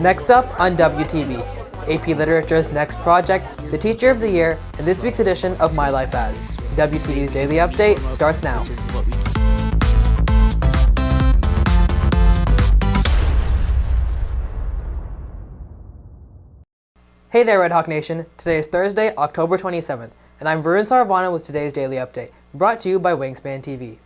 Next up on WTV, AP Literature's next project, the Teacher of the Year, and this week's edition of My Life As. WTV's Daily Update starts now. Hey there, Red Hawk Nation. Today is Thursday, October 27th, and I'm Varun Saravanan with today's Daily Update, brought to you by Wingspan TV.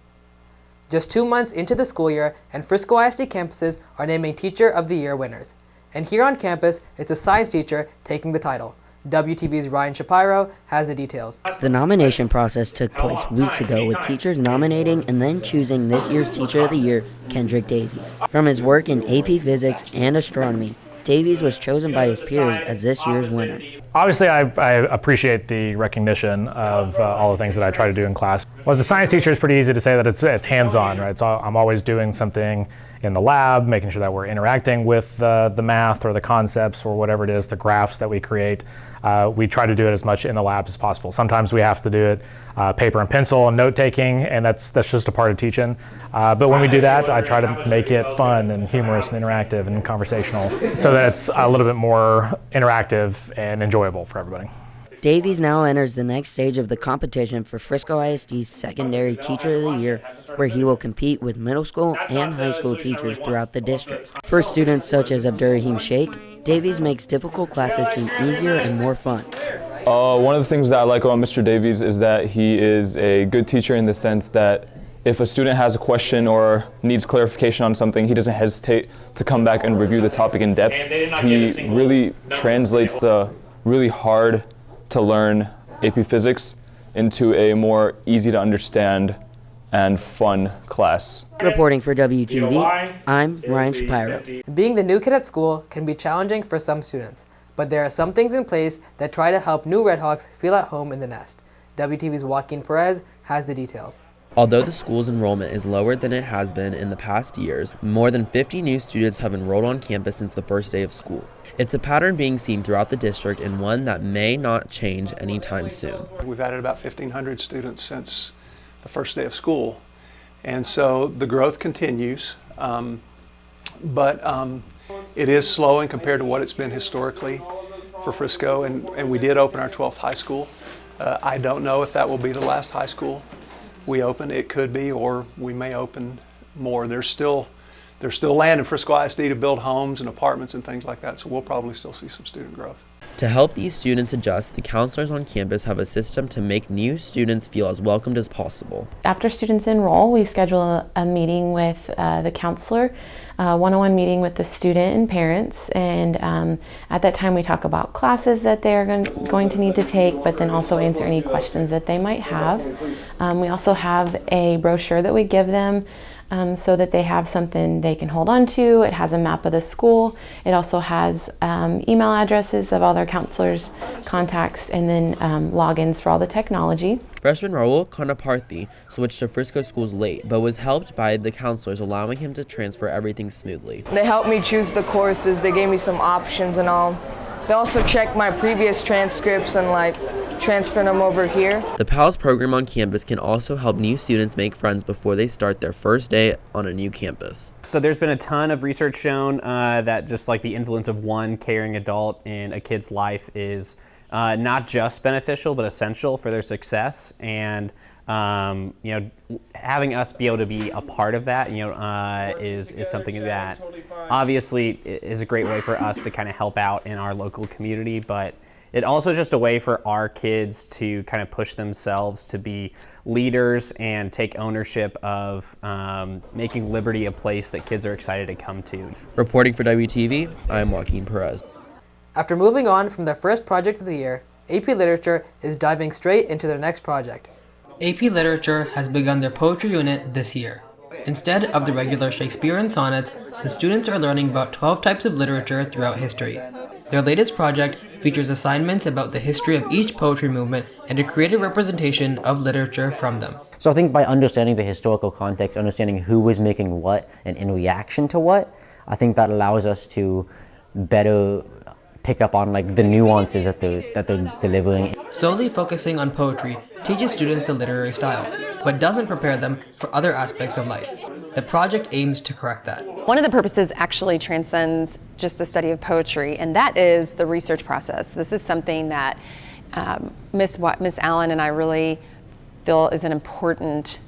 Just 2 months into the school year, and Frisco ISD campuses are naming Teacher of the Year winners. And here on campus, it's a science teacher taking the title. WTV's Ryan Shapiro has the details. The nomination process took place weeks ago with teachers nominating and then choosing this year's Teacher of the Year, Kendrick Davies. From his work in AP Physics and Astronomy, Davies was chosen by his peers as this year's winner. Obviously, I appreciate the recognition of all the things that I try to do in class. Well, as a science teacher, it's pretty easy to say that it's hands-on, right? So I'm always doing something in the lab, making sure that we're interacting with the math or the concepts or whatever it is, the graphs that we create. We try to do it as much in the lab as possible. Sometimes we have to do it paper and pencil and note-taking, and that's just a part of teaching. But when we do that, I try to make it fun and humorous and interactive and conversational so that it's a little bit more interactive and enjoyable for everybody. Davies now enters the next stage of the competition for Frisco ISD's Secondary Teacher of the Year, where he will compete with middle school and high school teachers throughout the district. For students such as Abdurrahim Sheikh, Davies makes difficult classes seem easier and more fun. One of the things that I like about Mr. Davies is that he is a good teacher in the sense that if a student has a question or needs clarification on something, he doesn't hesitate to come back and review the topic in depth. He really translates the really hard to learn AP Physics into a more easy to understand and fun class. Reporting for WTV, I'm Ryan Shapiro. Being the new kid at school can be challenging for some students, but there are some things in place that try to help new Redhawks feel at home in the nest. WTV's Joaquin Perez has the details. Although the school's enrollment is lower than it has been in the past years, more than 50 new students have enrolled on campus since the first day of school. It's a pattern being seen throughout the district and one that may not change anytime soon. We've added about 1,500 students since the first day of school, and so the growth continues, but it is slowing compared to what it's been historically for Frisco, and we did open our 12th high school. I don't know if that will be the last high school we open. It could be, or we may open more. There's still land in Frisco ISD to build homes and apartments and things like that, so we'll probably still see some student growth. To help these students adjust, the counselors on campus have a system to make new students feel as welcomed as possible. After students enroll, we schedule a meeting with the counselor, a one-on-one meeting with the student and parents, and at that time we talk about classes that they're going to need to take, but then also answer any questions that they might have. We also have a brochure that we give them so that they have something they can hold on to. It has a map of the school. It also has email addresses of all their counselors' contacts, and then logins for all the technology. Freshman Raul Kanaparthi switched to Frisco schools late, but was helped by the counselors, allowing him to transfer everything smoothly. They helped me choose the courses. They gave me some options and all. They also checked my previous transcripts and transferred them over here. The PALS program on campus can also help new students make friends before they start their first day on a new campus. So there's been a ton of research shown that just like the influence of one caring adult in a kid's life is not just beneficial but essential for their success, and having us be able to be a part of that is something that obviously is a great way for us to kind of help out in our local community, but it also is just a way for our kids to kind of push themselves to be leaders and take ownership of making Liberty a place that kids are excited to come to. Reporting for WTV, I'm Joaquin Perez. After moving on from their first project of the year, AP Literature is diving straight into their next project. AP Literature has begun their poetry unit this year. Instead of the regular Shakespeare and sonnets, the students are learning about 12 types of literature throughout history. Their latest project features assignments about the history of each poetry movement and a creative representation of literature from them. So I think by understanding the historical context, understanding who was making what and in reaction to what, I think that allows us to better pick up on the nuances that they're delivering. Solely focusing on poetry teaches students the literary style, but doesn't prepare them for other aspects of life. The project aims to correct that. One of the purposes actually transcends just the study of poetry, and that is the research process. This is something that Miss Allen and I really feel is an important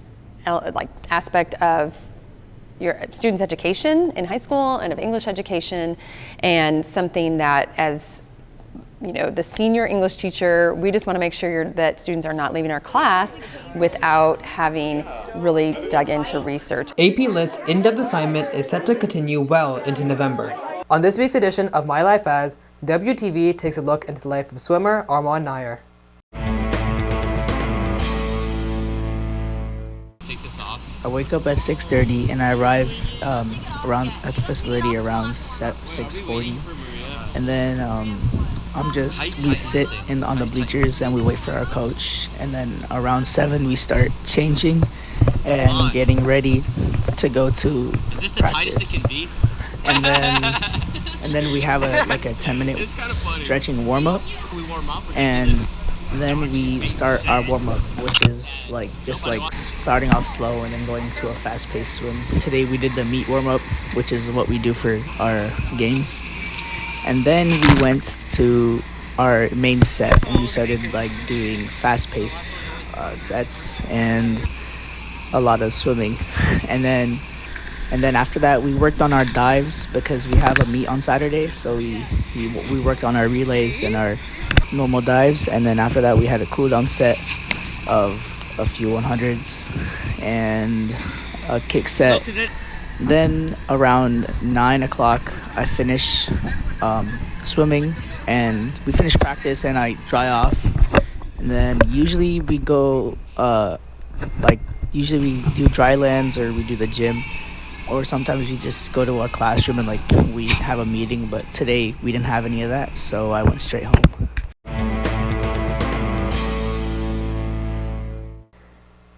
aspect of your students' education in high school and of English education, and something that, as you know, the senior English teacher, we just want to make sure that students are not leaving our class without having really dug into research. AP Lit's in-depth assignment is set to continue well into November. On this week's edition of My Life As, WTV takes a look into the life of swimmer Armand Nair. I wake up at 6:30 and I arrive around at the facility around 6:40, and then we sit on the bleachers and we wait for our coach, and then around 7 we start changing and getting ready to go to practice. And then we have a 10-minute stretching warm-up, and then we start our warm-up, which is just starting off slow and then going to a fast-paced swim. Today we did the meet warm-up, which is what we do for our games. And then we went to our main set and we started doing fast-paced sets and a lot of swimming. And then after that we worked on our dives because we have a meet on Saturday, so we worked on our relays and our normal dives, and then after that we had a cool down set of a few 100s and a kick set. Then around 9 o'clock I finish swimming and we finish practice and I dry off, and then usually we go usually we do dry lands or we do the gym, or sometimes we just go to our classroom and we have a meeting, but today we didn't have any of that, so I went straight home.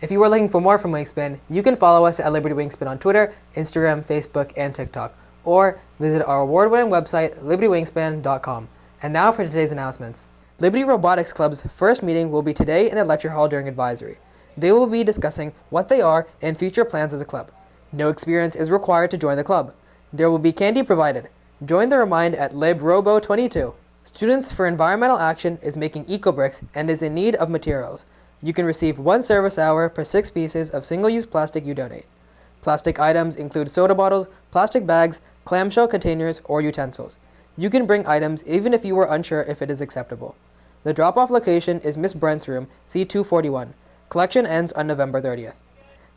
If you are looking for more from Wingspin, you can follow us at Liberty Wingspin on Twitter, Instagram, Facebook, and TikTok, or visit our award-winning website, libertywingspan.com. And now for today's announcements. Liberty Robotics Club's first meeting will be today in the lecture hall during advisory. They will be discussing what they are and future plans as a club. No experience is required to join the club. There will be candy provided. Join the Remind at LibRobo22. Students for Environmental Action is making eco-bricks and is in need of materials. You can receive 1 service hour per 6 pieces of single-use plastic you donate. Plastic items include soda bottles, plastic bags, clamshell containers, or utensils. You can bring items even if you are unsure if it is acceptable. The drop-off location is Miss Brent's room, C241. Collection ends on November 30th.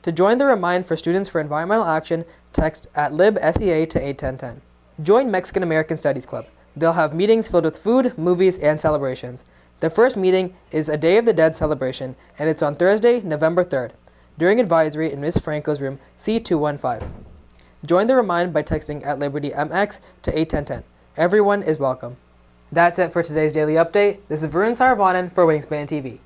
To join the Remind for Students for Environmental Action, text at LibSEA to 81010. Join Mexican American Studies Club. They'll have meetings filled with food, movies, and celebrations. The first meeting is a Day of the Dead celebration, and it's on Thursday, November 3rd, during advisory in Ms. Franco's room, C215. Join the Remind by texting at LibertyMX to 81010. Everyone is welcome. That's it for today's Daily Update. This is Varun Saravanan for Wingspan TV.